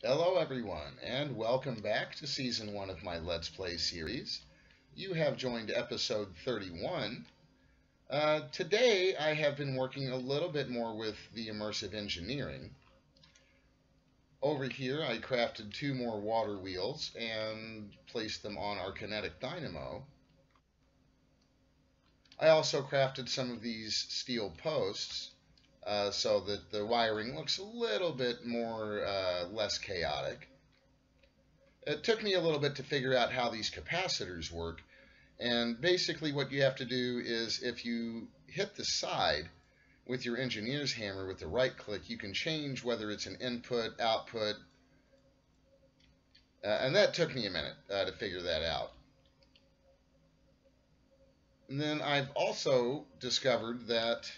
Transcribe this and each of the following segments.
Hello, everyone, and welcome back to Season 1 of my Let's Play series. You have joined episode 31. Today, I have been working a little bit more with the immersive engineering. Over here, I crafted two more water wheels and placed them on our kinetic dynamo. I also crafted some of these steel posts so that the wiring looks a little bit more less chaotic. It took me a little bit to figure out how these capacitors work, and basically what you have to do is if you hit the side with your engineer's hammer with the right click, you can change whether it's an input, output, and that took me a minute to figure that out. And then I've also discovered that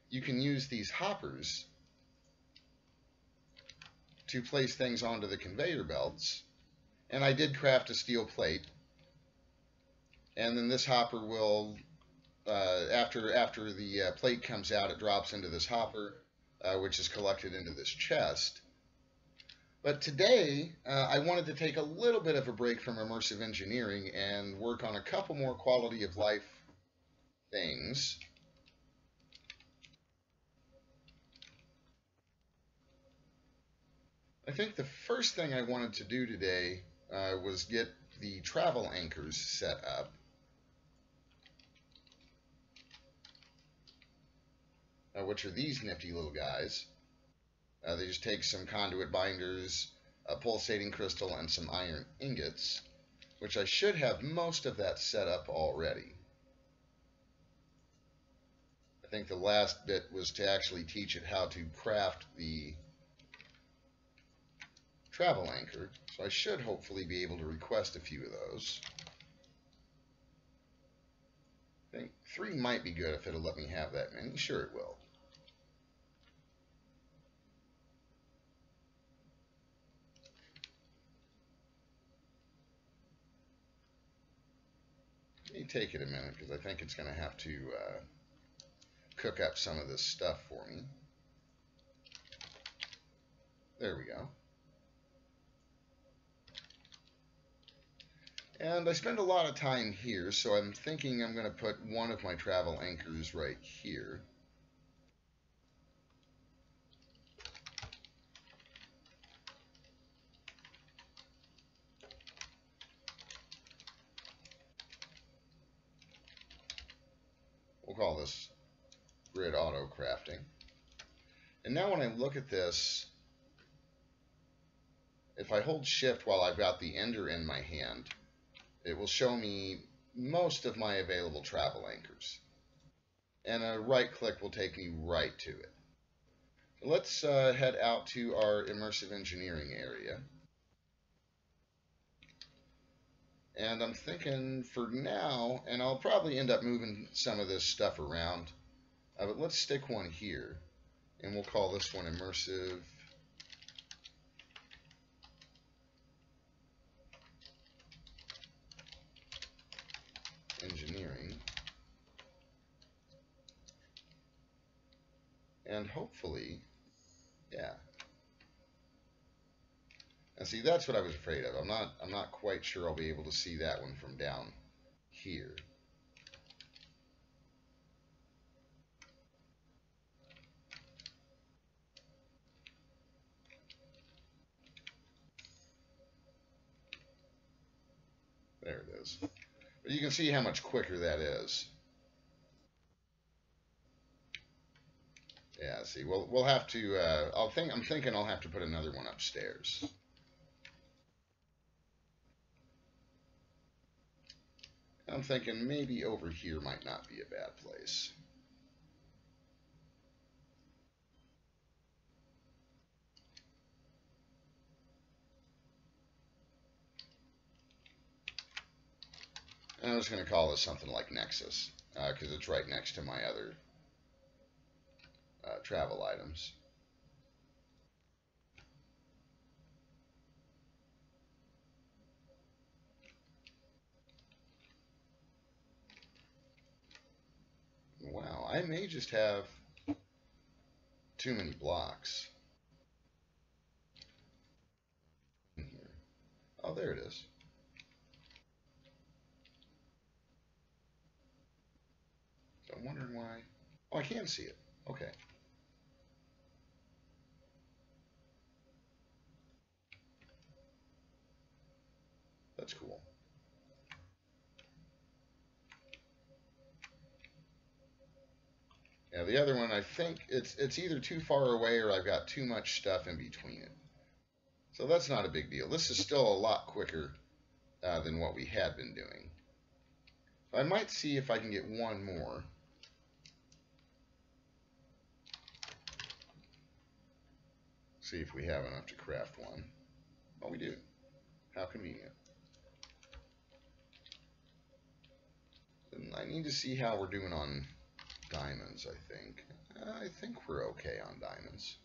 you can use these hoppers to place things onto the conveyor belts, and I did craft a steel plate, and then this hopper will after the plate comes out, it drops into this hopper, which is collected into this chest. But today, I wanted to take a little bit of a break from immersive engineering and work on a couple more quality of life things. I think the first thing I wanted to do today was get the travel anchors set up. Which are these nifty little guys. They just take some conduit binders, a pulsating crystal, and some iron ingots, which I should have most of that set up already. I think the last bit was to actually teach it how to craft the travel anchor, so I should hopefully be able to request a few of those. I think 3 might be good if it'll let me have that many. Sure it will. It may take it a minute because I think it's going to have to cook up some of this stuff for me. There we go. And I spend a lot of time here, so I'm thinking I'm going to put one of my travel anchors right here. We'll call this grid auto crafting. And now when I look at this, if I hold shift while I've got the ender in my hand, it will show me most of my available travel anchors. And a right click will take me right to it. Let's head out to our immersive engineering area. And I'm thinking for now, and I'll probably end up moving some of this stuff around, but let's stick one here, and we'll call this one immersive engineering. And hopefully, yeah. And see, that's what I was afraid of. I'm not quite sure I'll be able to see that one from down here. There it is. But you can see how much quicker that is. Yeah, see, we'll have to, I'm thinking I'll have to put another one upstairs. I'm thinking maybe over here might not be a bad place. And I'm just going to call this something like Nexus, because it's right next to my other travel items. Wow, I may just have too many blocks. there it is. So I'm wondering why. Oh, I can see it. Okay. That's cool. Yeah, the other one, I think it's either too far away or I've got too much stuff in between it. So that's not a big deal. This is still a lot quicker than what we had been doing. I might see if I can get one more. See if we have enough to craft one. Oh, we do. How convenient. And I need to see how we're doing on diamonds, I think. I think we're okay on diamonds.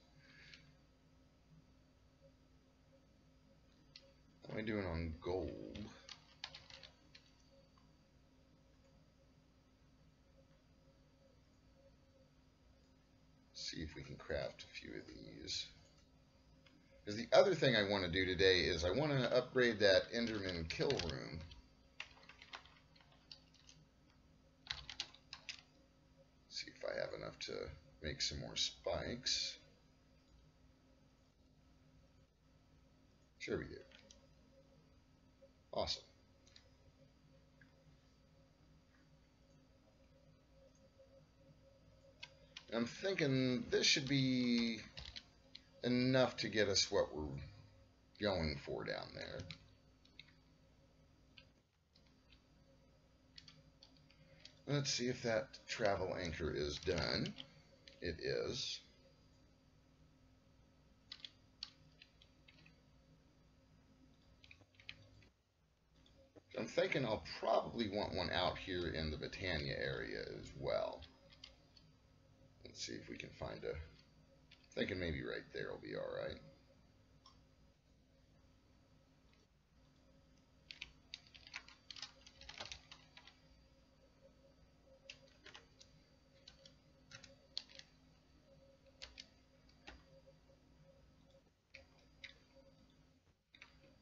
How am I doing on gold? See if we can craft a few of these. Because the other thing I want to do today is I want to upgrade that Enderman kill room. See if I have enough to make some more spikes. Sure we do. Awesome. I'm thinking this should be enough to get us what we're going for down there. Let's see if that travel anchor is done. It is. I'm thinking I'll probably want one out here in the Britannia area as well. Let's see if we can find a... Thinking maybe right there will be alright.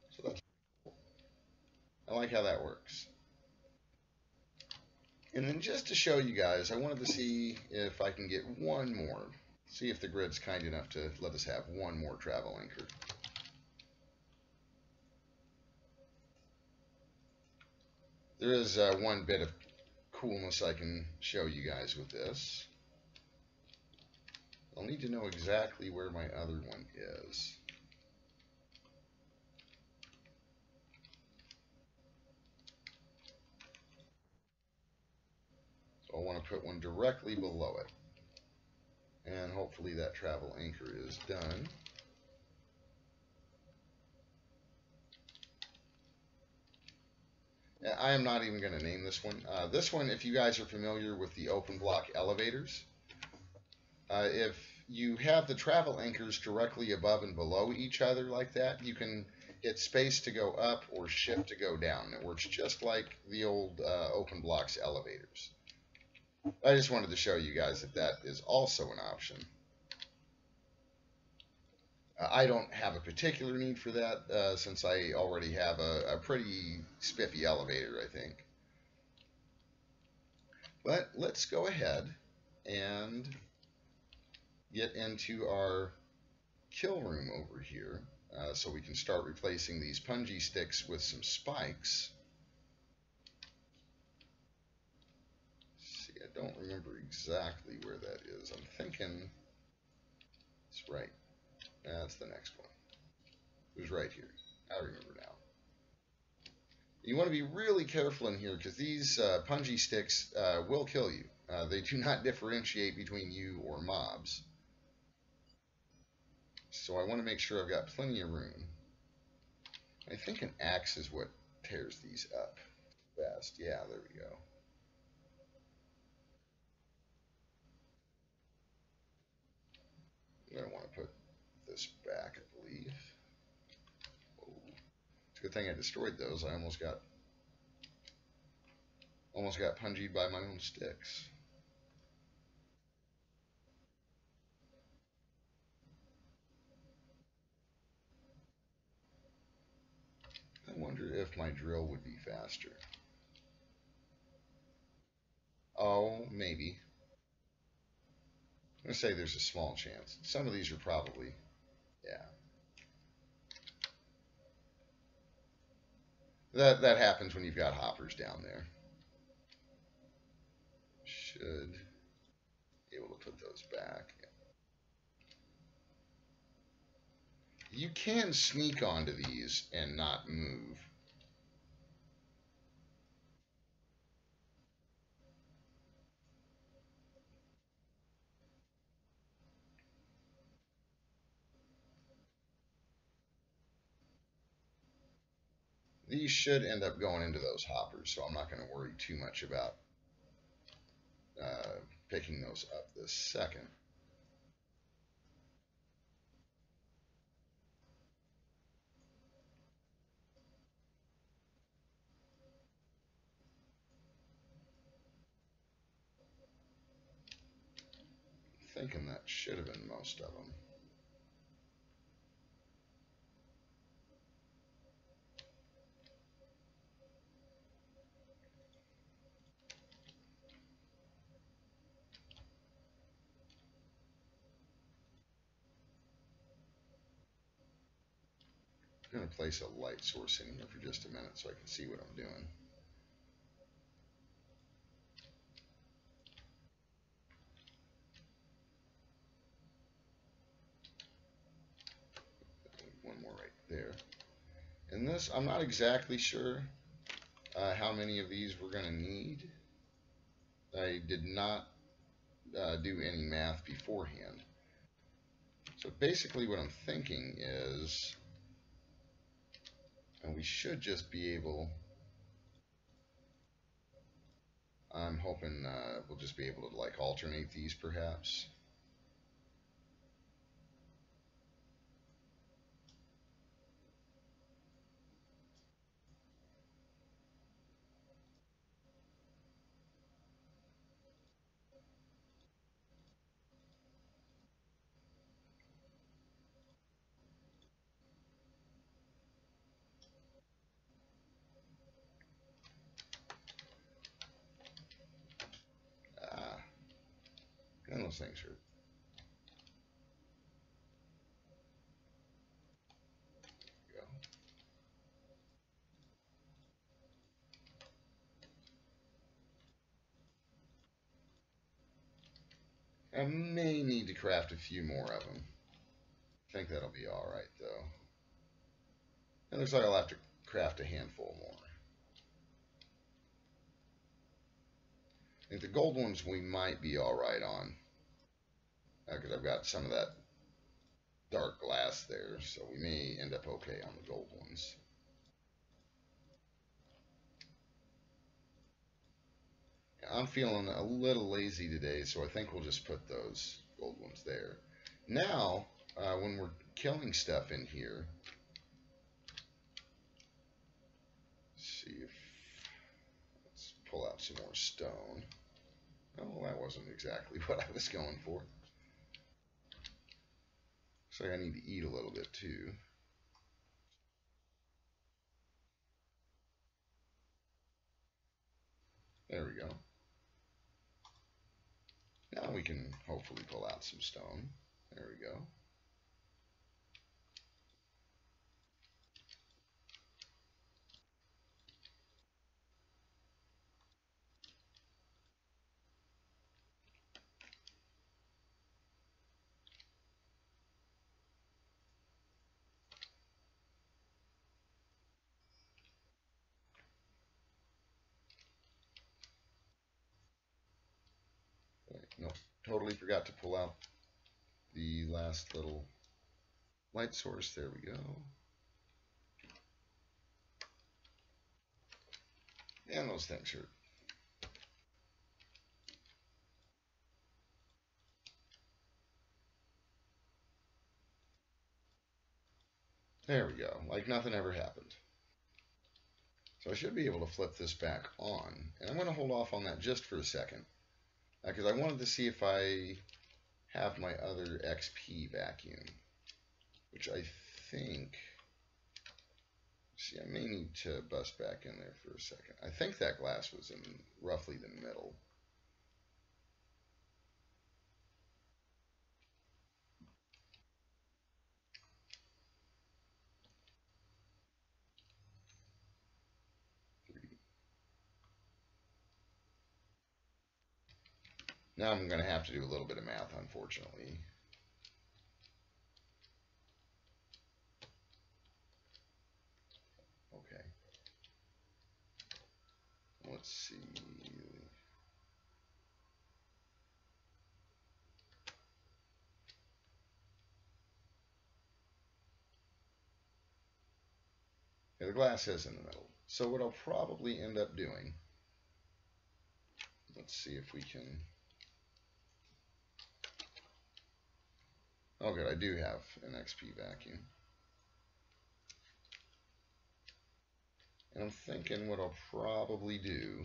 So that's cool. I like how that works. And then just to show you guys, I wanted to see if I can get one more. See if the grid's kind enough to let us have one more travel anchor. There is one bit of coolness I can show you guys with this. I'll need to know exactly where my other one is. So I want to put one directly below it. And hopefully that travel anchor is done. I am not even going to name this one. This one, if you guys are familiar with the open block elevators, if you have the travel anchors directly above and below each other like that, you can hit space to go up or shift to go down. It works just like the old open blocks elevators. I just wanted to show you guys that that is also an option. I don't have a particular need for that since I already have a pretty spiffy elevator, I think. But let's go ahead and get into our kill room over here so we can start replacing these punji sticks with some spikes. See, I don't remember exactly where that is. I'm thinking it's right. That's the next one. It was right here. I remember now. You want to be really careful in here because these punji sticks will kill you. They do not differentiate between you or mobs. So I want to make sure I've got plenty of room. I think an axe is what tears these up best. Yeah, there we go. I'm going to want to put this back, I believe. Oh, it's a good thing I destroyed those. I almost got punjied by my own sticks. That one if my drill would be faster. Oh, maybe. I'm going to say there's a small chance. Some of these are probably, yeah. That happens when you've got hoppers down there. Should be able to put those back. You can sneak onto these and not move. These should end up going into those hoppers, so I'm not going to worry too much about picking those up this second. Thinking that should have been most of them. I'm going to place a light source in here for just a minute so I can see what I'm doing. One more right there. And this, I'm not exactly sure how many of these we're going to need. I did not do any math beforehand. So basically what I'm thinking is, and we should just be able, I'm hoping we'll just be able to like alternate these perhaps. And those things are. I may need to craft a few more of them. I think that'll be alright though. It looks like I'll have to craft a handful more. I think the gold ones we might be alright on. Because I've got some of that dark glass there, so we may end up okay on the gold ones. I'm feeling a little lazy today, so I think we'll just put those gold ones there. Now, when we're killing stuff in here, let's pull out some more stone. Oh, that wasn't exactly what I was going for. Looks like I need to eat a little bit too. There we go. Now we can hopefully pull out some stone. There we go. No, totally forgot to pull out the last little light source. There we go. And those things hurt. There we go. Like nothing ever happened. So I should be able to flip this back on. And I'm going to hold off on that just for a second. Because I wanted to see if I have my other XP vacuum. Which I think See, I may need to bust back in there for a second. I think that glass was in roughly the middle. Now I'm going to have to do a little bit of math, unfortunately. Okay. Let's see. Yeah, the glass is in the middle. So what I'll probably end up doing, let's see if we can. Oh, good, I do have an XP vacuum. And I'm thinking what I'll probably do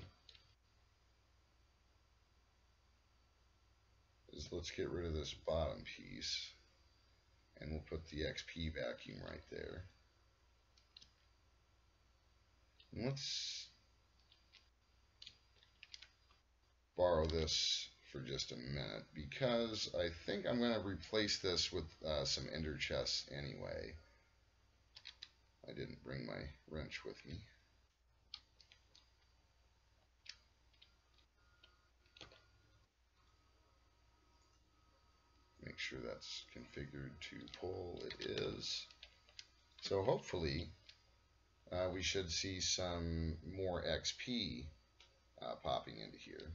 is let's get rid of this bottom piece, and we'll put the XP vacuum right there. And let's borrow this for just a minute, because I think I'm going to replace this with some ender chests anyway. I didn't bring my wrench with me. Make sure that's configured to pull. It is. So hopefully we should see some more XP popping into here.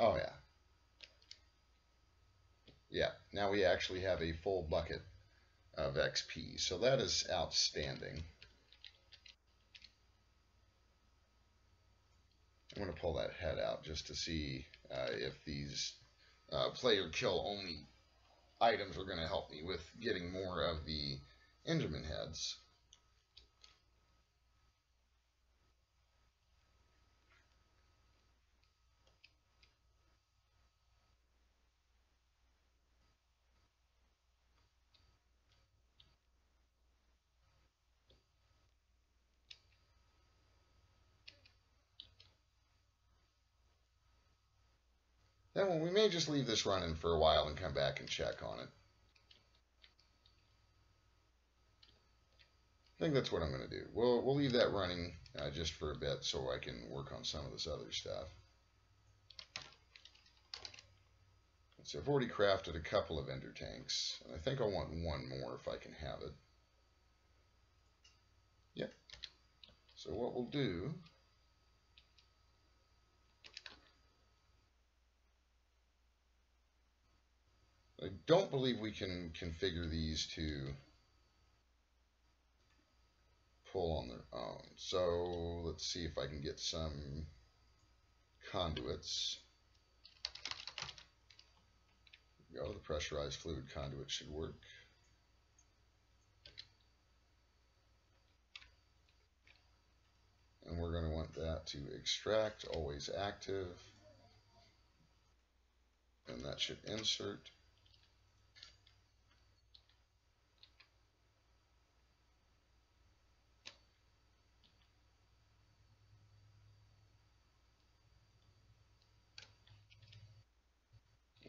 Oh yeah. Yeah, now we actually have a full bucket of XP, so that is outstanding. I'm going to pull that head out just to see if these player kill only items are going to help me with getting more of the Enderman heads. Then we may just leave this running for a while and come back and check on it. I think that's what I'm going to do. We'll leave that running just for a bit so I can work on some of this other stuff. So I've already crafted a couple of ender tanks, and I think I want one more if I can have it. Yep. So what we'll do, I don't believe we can configure these to pull on their own. So let's see if I can get some conduits. There we go. The pressurized fluid conduit should work. And we're going to want that to extract, always active. And that should insert.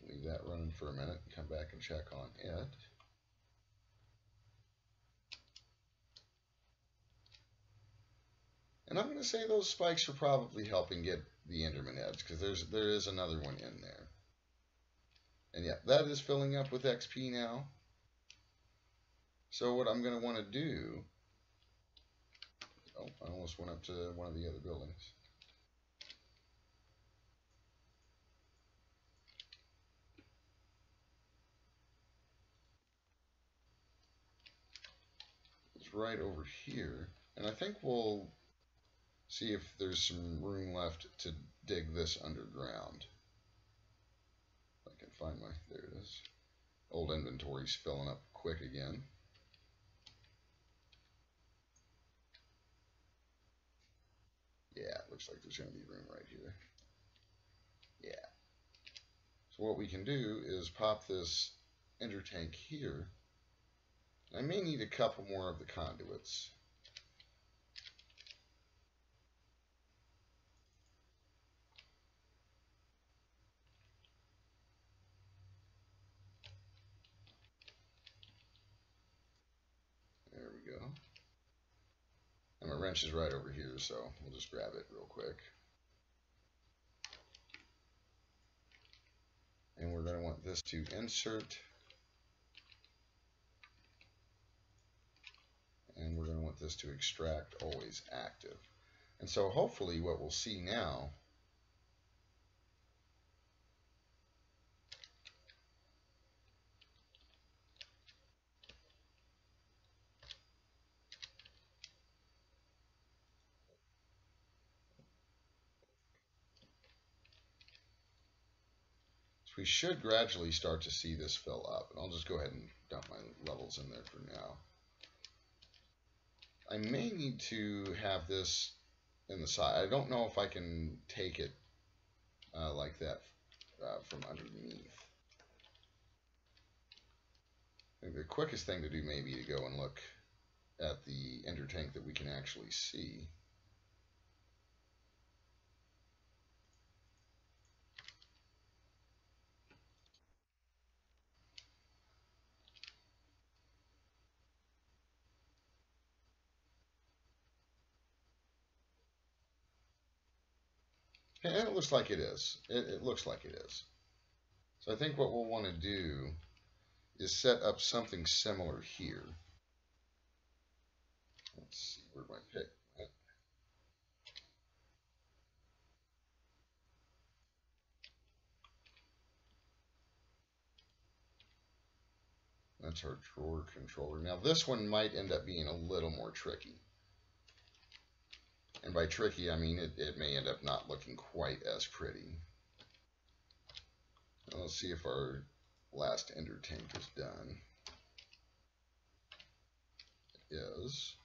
Leave that running for a minute and come back and check on it. And I'm going to say those spikes are probably helping get the Enderman heads, because there is another one in there. And yeah, that is filling up with XP now. So what I'm going to want to do... Oh, I almost went up to one of the other buildings. It's right over here. And I think we'll see if there's some room left to dig this underground. If I can find my, there it is. Old inventory's filling up quick again. Yeah, it looks like there's going to be room right here. Yeah. So what we can do is pop this ender tank here. I may need a couple more of the conduits. There we go. And my wrench is right over here, so we'll just grab it real quick. And we're going to want this to insert. And we're going to want this to extract always active. And so hopefully what we'll see now is we should gradually start to see this fill up. And I'll just go ahead and dump my levels in there for now. I may need to have this in the side. I don't know if I can take it like that from underneath. I think the quickest thing to do may be to go and look at the ender tank that we can actually see. And it looks like it is. It looks like it is. So I think what we'll want to do is set up something similar here. Let's see, where my pick? That's our drawer controller. Now this one might end up being a little more tricky. And by tricky, I mean it may end up not looking quite as pretty. Now let's see if our last ender tank is done. It is.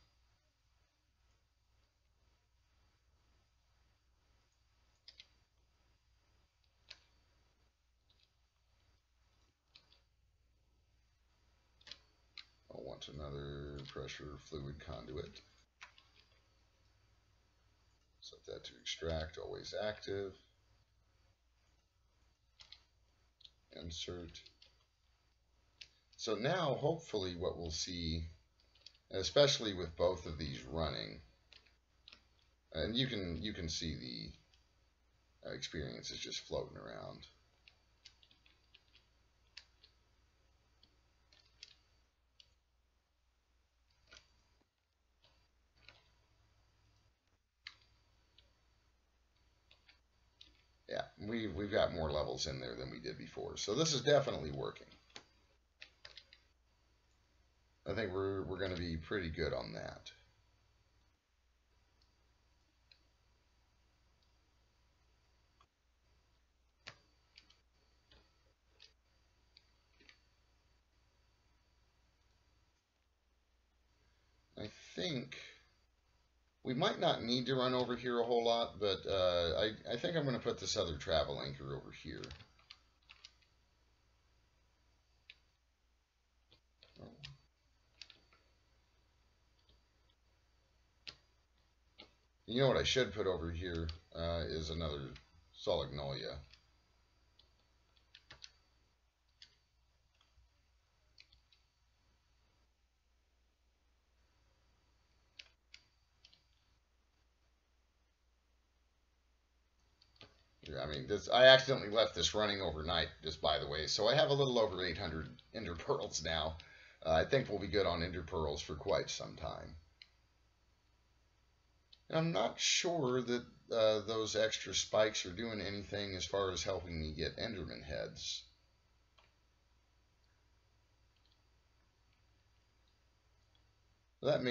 I'll want another pressure fluid conduit. Set that to extract, always active. Insert. So now hopefully what we'll see, especially with both of these running, and you can see the experience is just floating around. Yeah, we've got more levels in there than we did before, so this is definitely working. I think we're going to be pretty good on that. I think we might not need to run over here a whole lot, but I think I'm going to put this other travel anchor over here. You know what I should put over here is another Solagnolia. I mean, I accidentally left this running overnight, just by the way, so I have a little over 800 ender pearls now. I think we'll be good on ender pearls for quite some time. And I'm not sure that those extra spikes are doing anything as far as helping me get Enderman heads. That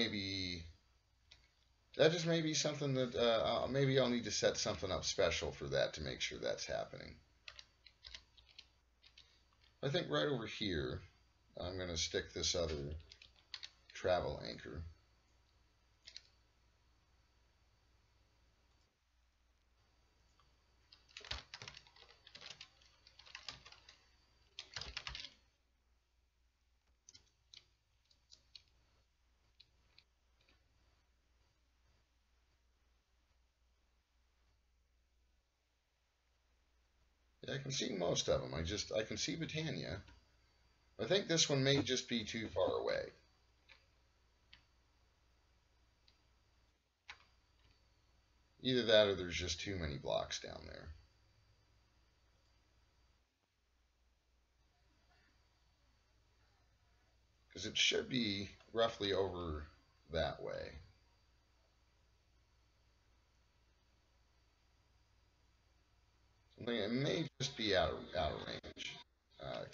just may be something that maybe I'll need to set something up special for that to make sure that's happening. I think right over here, I'm going to stick this other travel anchor. Yeah, I can see most of them. I can see Britannia. I think this one may just be too far away. Either that or there's just too many blocks down there. Because it should be roughly over that way. It may just be out of range.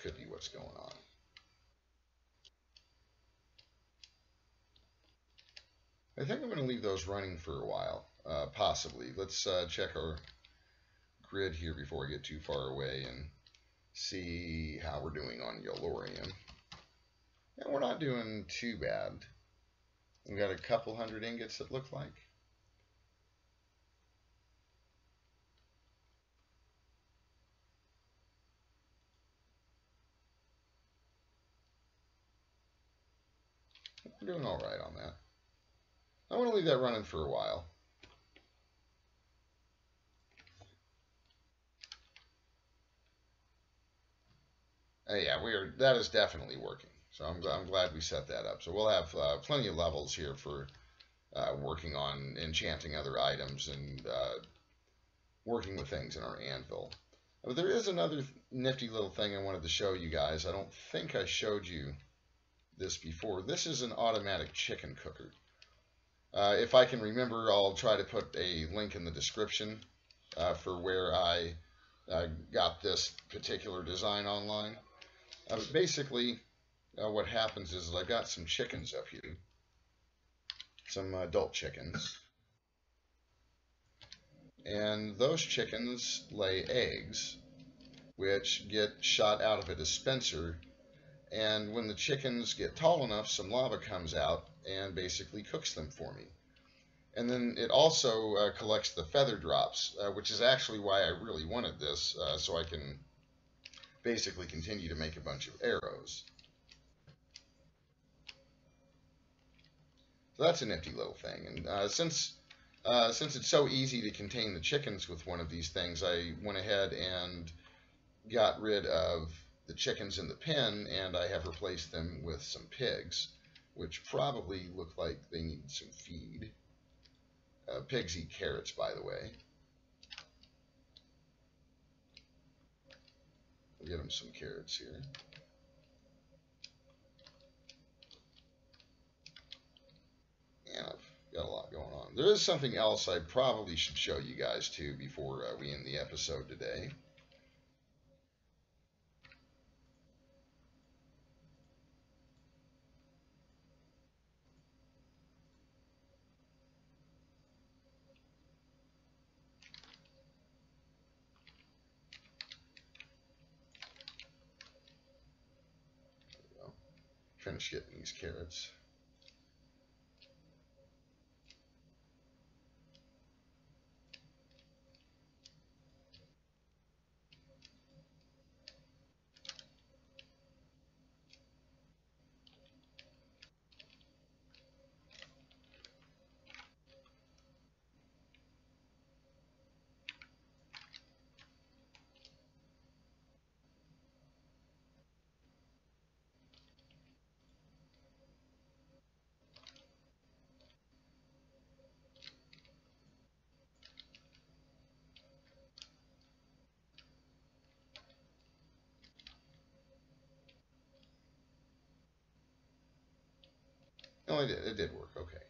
Could be what's going on. I think I'm going to leave those running for a while, possibly. Let's check our grid here before we get too far away and see how we're doing on Yellorium. And we're not doing too bad. We've got a couple hundred ingots that look like. We're doing all right on that. I want to leave that running for a while. Yeah, that is definitely working. So I'm glad we set that up. So we'll have plenty of levels here for working on enchanting other items and working with things in our anvil. But there is another nifty little thing I wanted to show you guys. I don't think I showed you this before. This is an automatic chicken cooker. If I can remember, I'll try to put a link in the description for where I got this particular design online. Basically, what happens is I've got some chickens up here, some adult chickens, and those chickens lay eggs, which get shot out of a dispenser. And when the chickens get tall enough, some lava comes out and basically cooks them for me. And then it also collects the feather drops, which is actually why I really wanted this, so I can basically continue to make a bunch of arrows. So that's a nifty little thing. And since it's so easy to contain the chickens with one of these things, I went ahead and got rid of the chickens in the pen, and I have replaced them with some pigs, which probably look like they need some feed. Pigs eat carrots, by the way. We'll get them some carrots here. And I've got a lot going on. There is something else I probably should show you guys too before we end the episode today. Finish getting these carrots. Oh, it did. It did work. Okay.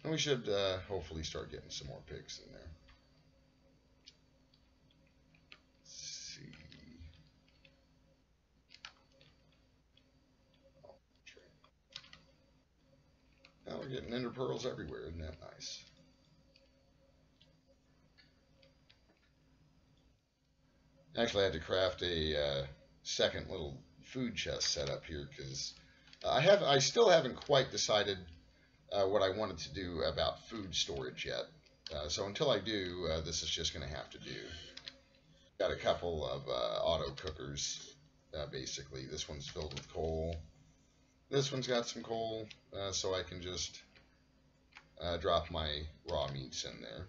And we should hopefully start getting some more pigs in there. Let's see. Now we're getting ender pearls everywhere. Isn't that nice? Actually, I had to craft a second little food chest setup here because I still haven't quite decided what I wanted to do about food storage yet. So until I do, this is just going to have to do. Got a couple of auto cookers, basically. This one's filled with coal. This one's got some coal, so I can just drop my raw meats in there.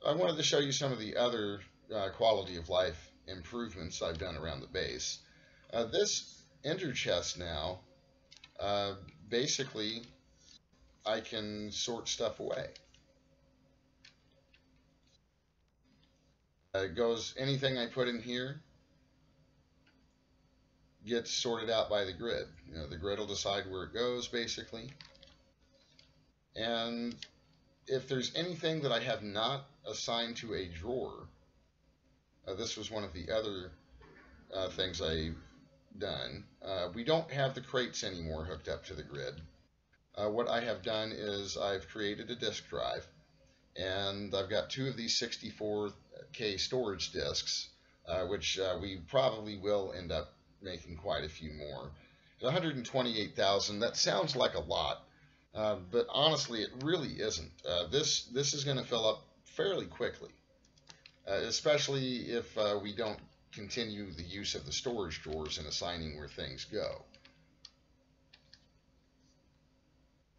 I wanted to show you some of the other quality of life improvements I've done around the base. This ender chest now, uh, basically, I can sort stuff away. It goes, anything I put in here gets sorted out by the grid. You know, the grid will decide where it goes, basically. And if there's anything that I have not assigned to a drawer, this was one of the other things I've done. We don't have the crates anymore hooked up to the grid. What I have done is I've created a disk drive, and I've got two of these 64K storage disks, which we probably will end up making quite a few more. 128,000, that sounds like a lot, but honestly, it really isn't. This is going to fill up fairly quickly, especially if we don't continue the use of the storage drawers and assigning where things go.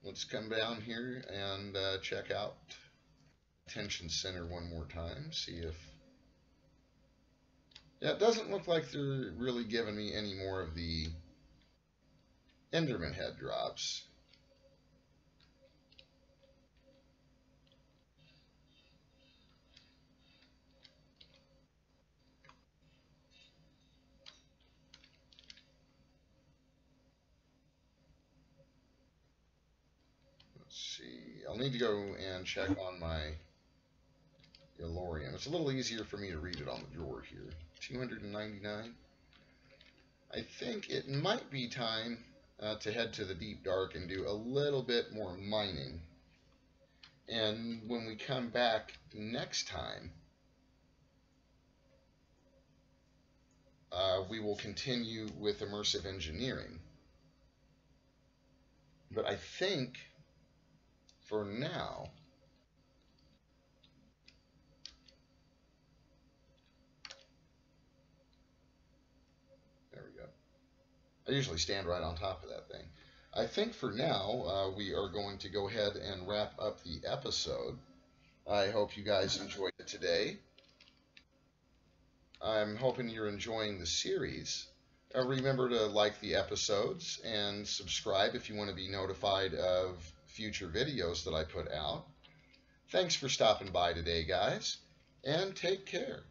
Let's come down here and check out Attention Center one more time, see if... Yeah, it doesn't look like they're really giving me any more of the Enderman head drops. Let's see. I'll need to go and check on my Elorium. It's a little easier for me to read it on the drawer here. 299. I think it might be time to head to the deep dark and do a little bit more mining. And when we come back next time, we will continue with immersive engineering. But I think for now, there we go. I usually stand right on top of that thing. I think for now, we are going to go ahead and wrap up the episode. I hope you guys enjoyed it today. I'm hoping you're enjoying the series. Remember to like the episodes and subscribe if you want to be notified of future videos that I put out. Thanks for stopping by today, guys, and take care.